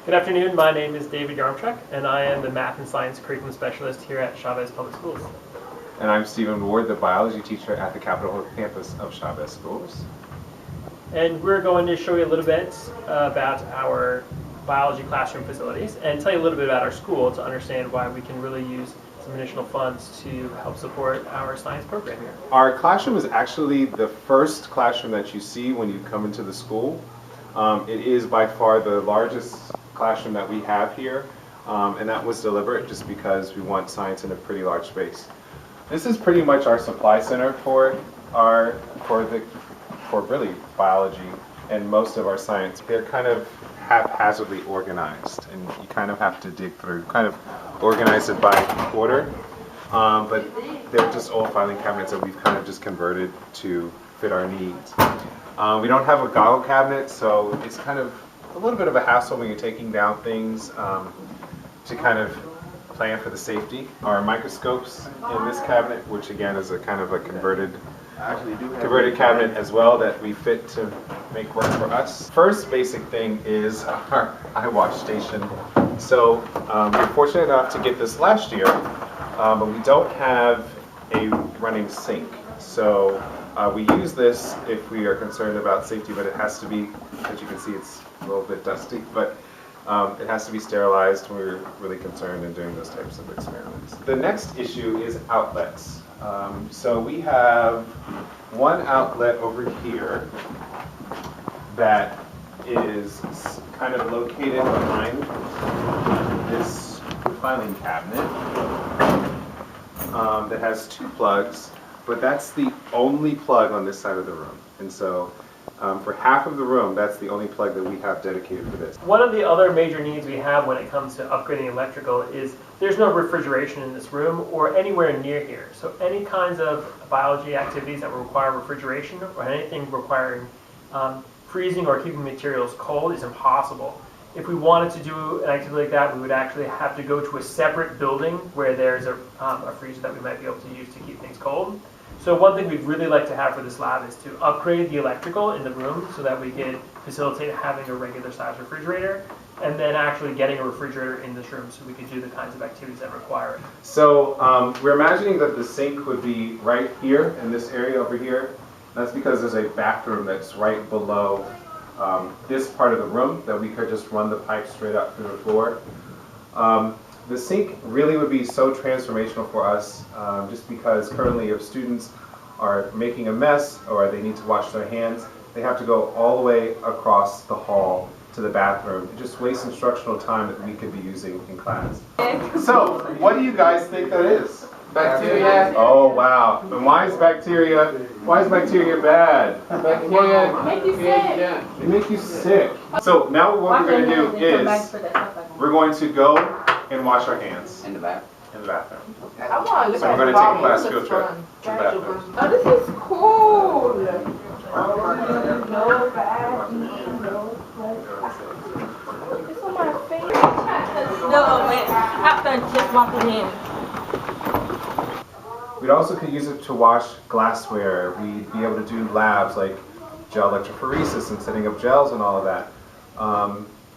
Good afternoon, my name is David Yarmchuk, and I am the Math and Science Curriculum Specialist here at Chavez Public Schools. And I'm Stephen Ward, the biology teacher at the Capitol Hill campus of Chavez Schools. And we're going to show you a little bit about our biology classroom facilities and tell you a little bit about our school to understand why we can really use some additional funds to help support our science program here. Our classroom is actually the first classroom that you see when you come into the school. It is by far the largest classroom that we have here, and that was deliberate just because we want science in a pretty large space. This is pretty much our supply center for really biology and most of our science. They're kind of haphazardly organized, and you kind of have to dig through, kind of organize it by order, but they're just old filing cabinets that we've kind of just converted to fit our needs. We don't have a goggle cabinet, so it's kind of a little bit of a hassle when you're taking down things to kind of plan for the safety. Our microscopes in this cabinet, which again is a kind of a converted cabinet as well that we fit to make work for us. First basic thing is our eye wash station. So we're fortunate enough to get this last year, but we don't have a running sink. So we use this if we are concerned about safety, but it has to be, as you can see, it's a little bit dusty, but it has to be sterilized when we're really concerned in doing those types of experiments. The next issue is outlets. So we have one outlet over here that is kind of located behind this filing cabinet that has two plugs, but that's the only plug on this side of the room. And so for half of the room, that's the only plug that we have dedicated for this. One of the other major needs we have when it comes to upgrading electrical is there's no refrigeration in this room or anywhere near here. So any kinds of biology activities that require refrigeration or anything requiring freezing or keeping materials cold is impossible. If we wanted to do an activity like that, we would actually have to go to a separate building where there's a freezer that we might be able to use to keep things cold. So one thing we'd really like to have for this lab is to upgrade the electrical in the room so that we can facilitate having a regular size refrigerator and then actually getting a refrigerator in this room so we could do the kinds of activities that require it. So we're imagining that the sink would be right here in this area over here. That's because there's a bathroom that's right below this part of the room that we could just run the pipe straight up through the floor. The sink really would be so transformational for us just because currently if students are making a mess or they need to wash their hands, they have to go all the way across the hall to the bathroom. It just wastes instructional time that we could be using in class. So, what do you guys think that is? Bacteria. Oh wow. And why is bacteria bad? Bacteria make you sick. They make you sick. So now what we're going to do is we're going to go and wash our hands In the back. in the bathroom. I want to So we're going to take a class field trip to the bathroom. Oh, this is cool. It's on my face. No, wait. After just walking in. We'd also could use it to wash glassware. We'd be able to do labs like gel electrophoresis and setting up gels and all of that.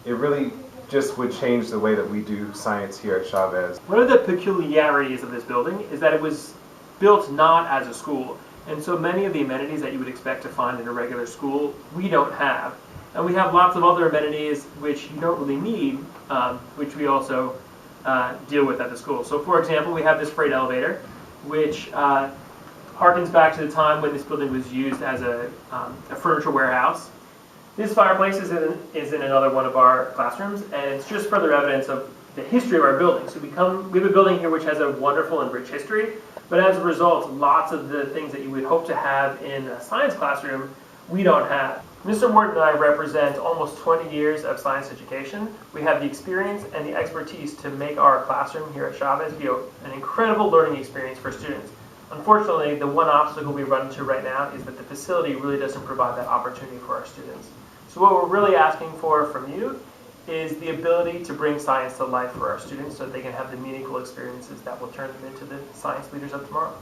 It really just would change the way that we do science here at Chavez. One of the peculiarities of this building is that it was built not as a school. And so many of the amenities that you would expect to find in a regular school, we don't have. And we have lots of other amenities which you don't really need, which we also deal with at the school. So for example, we have this freight elevator, which harkens back to the time when this building was used as a furniture warehouse. This fireplace is in another one of our classrooms, and it's just further evidence of the history of our building. So we have a building here which has a wonderful and rich history, but as a result, lots of the things that you would hope to have in a science classroom, we don't have. Mr. Morton and I represent almost 20 years of science education. We have the experience and the expertise to make our classroom here at Chavez be an incredible learning experience for students. Unfortunately, the one obstacle we run into right now is that the facility really doesn't provide that opportunity for our students. So what we're really asking for from you is the ability to bring science to life for our students so that they can have the meaningful experiences that will turn them into the science leaders of tomorrow.